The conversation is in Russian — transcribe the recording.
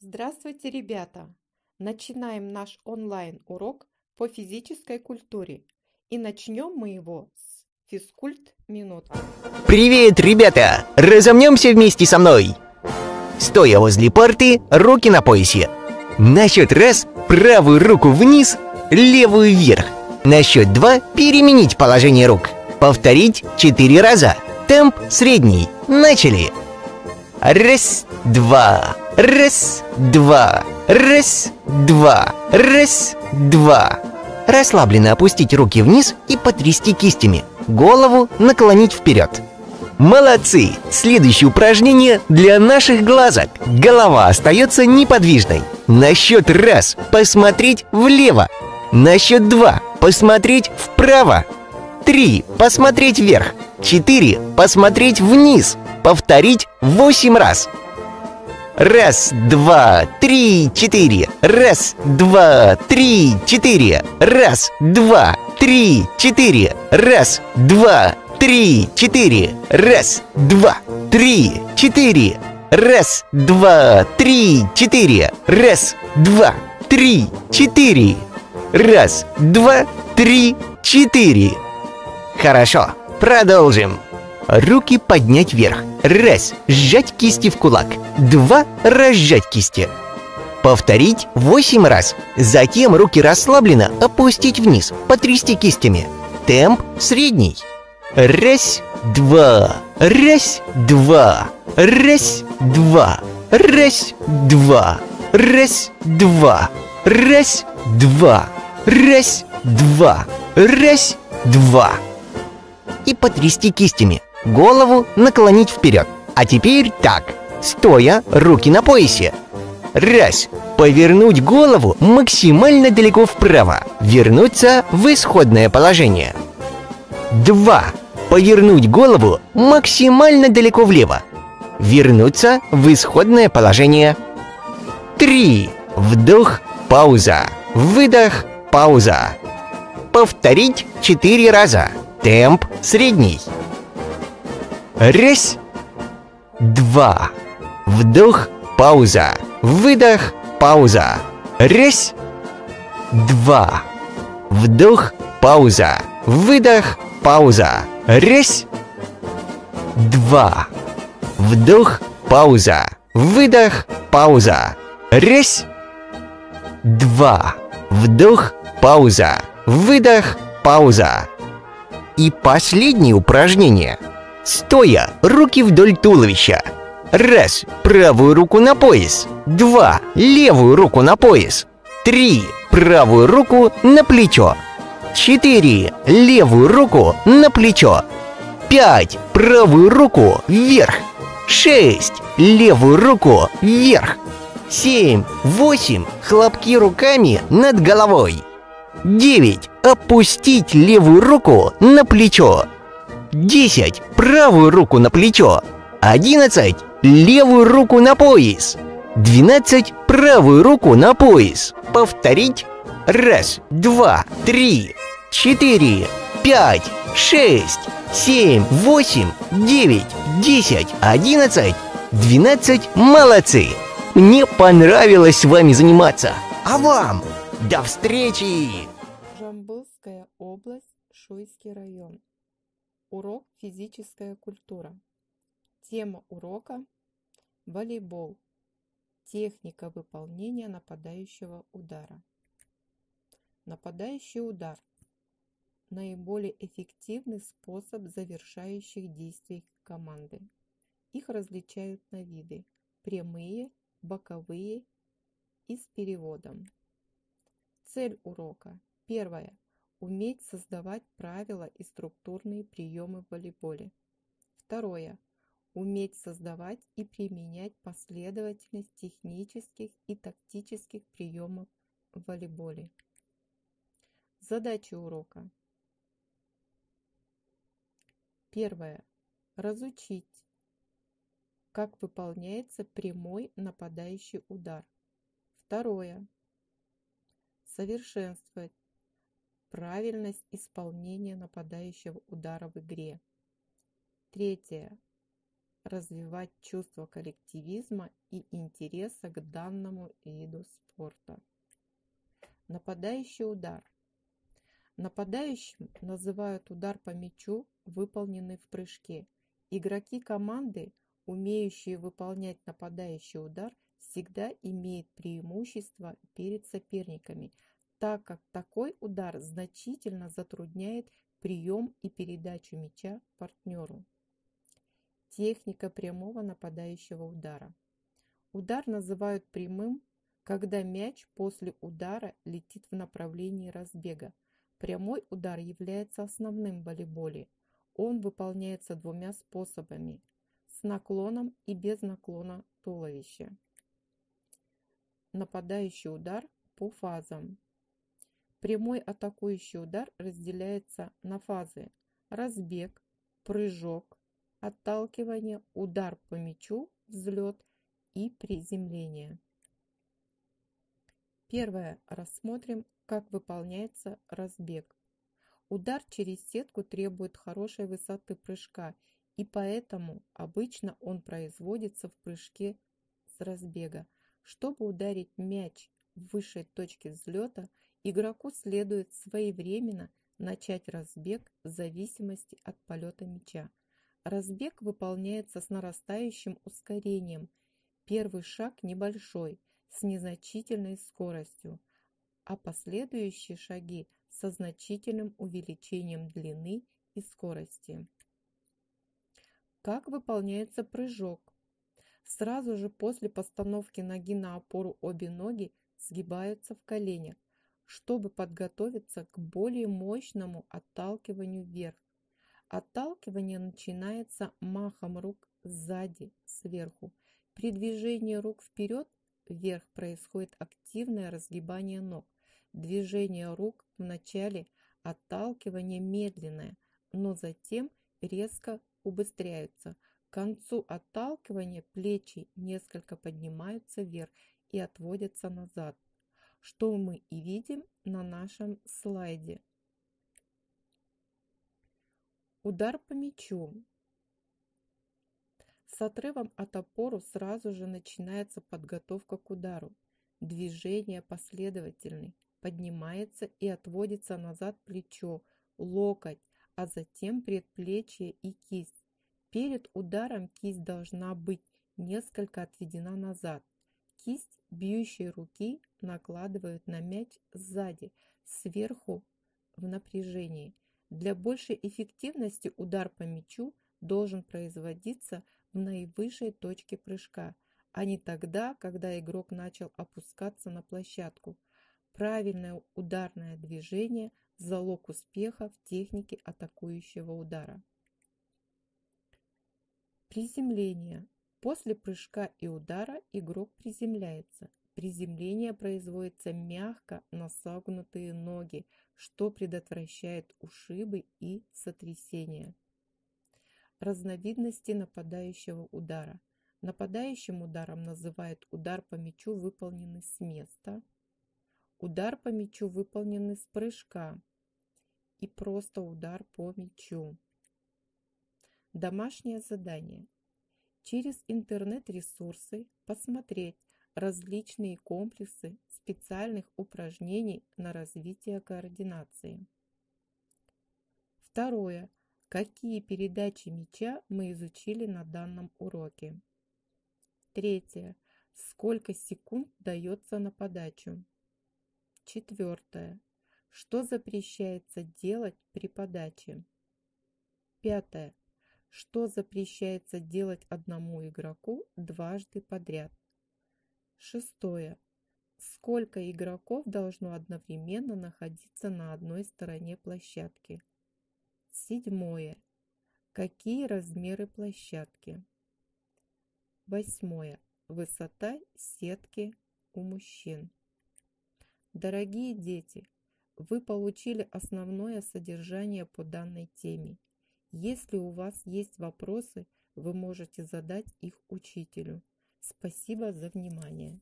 Здравствуйте, ребята! Начинаем наш онлайн-урок по физической культуре. И начнем мы его с физкульт-минутки. Привет, ребята! Разомнемся вместе со мной! Стоя возле парты, руки на поясе. На счет раз правую руку вниз, левую вверх. На счет два переменить положение рук. Повторить 4 раза. Темп средний. Начали! Раз, два. Раз, два. Раз, два. Раз, два. Расслабленно опустить руки вниз и потрясти кистями. Голову наклонить вперед. Молодцы! Следующее упражнение для наших глазок. Голова остается неподвижной. На счет раз посмотреть влево. На счет два посмотреть вправо. 3 посмотреть вверх. 4 посмотреть вниз. Повторить 8 раз. Раз, два, три, четыре. Раз, два, три, четыре. Раз, два, три, четыре. Раз, два, три, четыре. Раз, два, три, четыре. Раз, два, три, четыре. Раз, два, три, четыре. Раз, два, три, четыре. Хорошо, продолжим. Руки поднять вверх. Раз, сжать кисти в кулак. 2, разжать кисти. Повторить 8 раз. Затем руки расслабленно опустить вниз, потрясти кистями. Темп средний. Раз, два. Раз, два. Раз, два. Раз, два. Раз, два. Раз, два. Раз, два. Раз, два. И потрясти кистями. Голову наклонить вперед. А теперь так. Стоя, руки на поясе. Раз. Повернуть голову максимально далеко вправо. Вернуться в исходное положение. 2. Повернуть голову максимально далеко влево. Вернуться в исходное положение. 3. Вдох, пауза. Выдох, пауза. Повторить 4 раза. Темп средний. Раз, два. Вдох, пауза. Выдох, пауза. Раз, два. Вдох, пауза. Выдох, пауза. Раз, два. Вдох, пауза. Выдох, пауза. Раз, два. Вдох, пауза. Выдох, пауза. И последнее упражнение. Стоя, руки вдоль туловища. Раз, правую руку на пояс. 2, левую руку на пояс. 3, правую руку на плечо. 4, левую руку на плечо. 5, правую руку вверх. 6, левую руку вверх. 7, 8, хлопки руками над головой. 9, опустить левую руку на плечо. 10, правую руку на плечо. 11, левую руку на пояс. 12, правую руку на пояс. Повторить. Раз, два, три, 4, 5, 6, 7, 8, 9, 10, 11, 12. Молодцы! Мне понравилось с вами заниматься. А вам? До встречи! Жамбылская область, Шуйский район. Урок физическая культура. Тема урока – волейбол. Техника выполнения нападающего удара. Нападающий удар – наиболее эффективный способ завершающих действий команды. Их различают на виды – прямые, боковые и с переводом. Цель урока. Первое. Уметь создавать правила и структурные приемы в волейболе. Второе. Уметь создавать и применять последовательность технических и тактических приемов в волейболе. Задачи урока. Первое. Разучить, как выполняется прямой нападающий удар. Второе. Совершенствовать правильность исполнения нападающего удара в игре. Третье. Развивать чувство коллективизма и интереса к данному виду спорта. Нападающий удар. Нападающим называют удар по мячу, выполненный в прыжке. Игроки команды, умеющие выполнять нападающий удар, всегда имеют преимущество перед соперниками, так как такой удар значительно затрудняет прием и передачу мяча партнеру. Техника прямого нападающего удара. Удар называют прямым, когда мяч после удара летит в направлении разбега. Прямой удар является основным в волейболе. Он выполняется двумя способами – с наклоном и без наклона туловища. Нападающий удар по фазам. Прямой атакующий удар разделяется на фазы: разбег, прыжок, отталкивание, удар по мячу, взлет и приземление. Первое. Рассмотрим, как выполняется разбег. Удар через сетку требует хорошей высоты прыжка, и поэтому обычно он производится в прыжке с разбега. Чтобы ударить мяч в высшей точке взлета, игроку следует своевременно начать разбег в зависимости от полета мяча. Разбег выполняется с нарастающим ускорением. Первый шаг небольшой, с незначительной скоростью, а последующие шаги со значительным увеличением длины и скорости. Как выполняется прыжок? Сразу же после постановки ноги на опору обе ноги сгибаются в коленях, чтобы подготовиться к более мощному отталкиванию вверх. Отталкивание начинается махом рук сзади, сверху. При движении рук вперед, вверх происходит активное разгибание ног. Движение рук в начале отталкивания медленное, но затем резко убыстряются. К концу отталкивания плечи несколько поднимаются вверх и отводятся назад, что мы и видим на нашем слайде. Удар по мячу. С отрывом от опоры сразу же начинается подготовка к удару. Движение последовательное. Поднимается и отводится назад плечо, локоть, а затем предплечье и кисть. Перед ударом кисть должна быть несколько отведена назад. Кисть бьющей руки накладывают на мяч сзади, сверху в напряжении. Для большей эффективности удар по мячу должен производиться в наивысшей точке прыжка, а не тогда, когда игрок начал опускаться на площадку. Правильное ударное движение – залог успеха в технике атакующего удара. Приземление. После прыжка и удара игрок приземляется. Приземление производится мягко на согнутые ноги, что предотвращает ушибы и сотрясения. Разновидности нападающего удара. Нападающим ударом называют удар по мячу, выполненный с места, удар по мячу, выполненный с прыжка, и просто удар по мячу. Домашнее задание. Через интернет-ресурсы посмотреть различные комплексы специальных упражнений на развитие координации. Второе. Какие передачи мяча мы изучили на данном уроке? Третье. Сколько секунд дается на подачу? Четвертое. Что запрещается делать при подаче? Пятое. Что запрещается делать одному игроку дважды подряд? Шестое. Сколько игроков должно одновременно находиться на одной стороне площадки? Седьмое. Какие размеры площадки? Восьмое. Высота сетки у мужчин. Дорогие дети, вы получили основное содержание по данной теме. Если у вас есть вопросы, вы можете задать их учителю. Спасибо за внимание.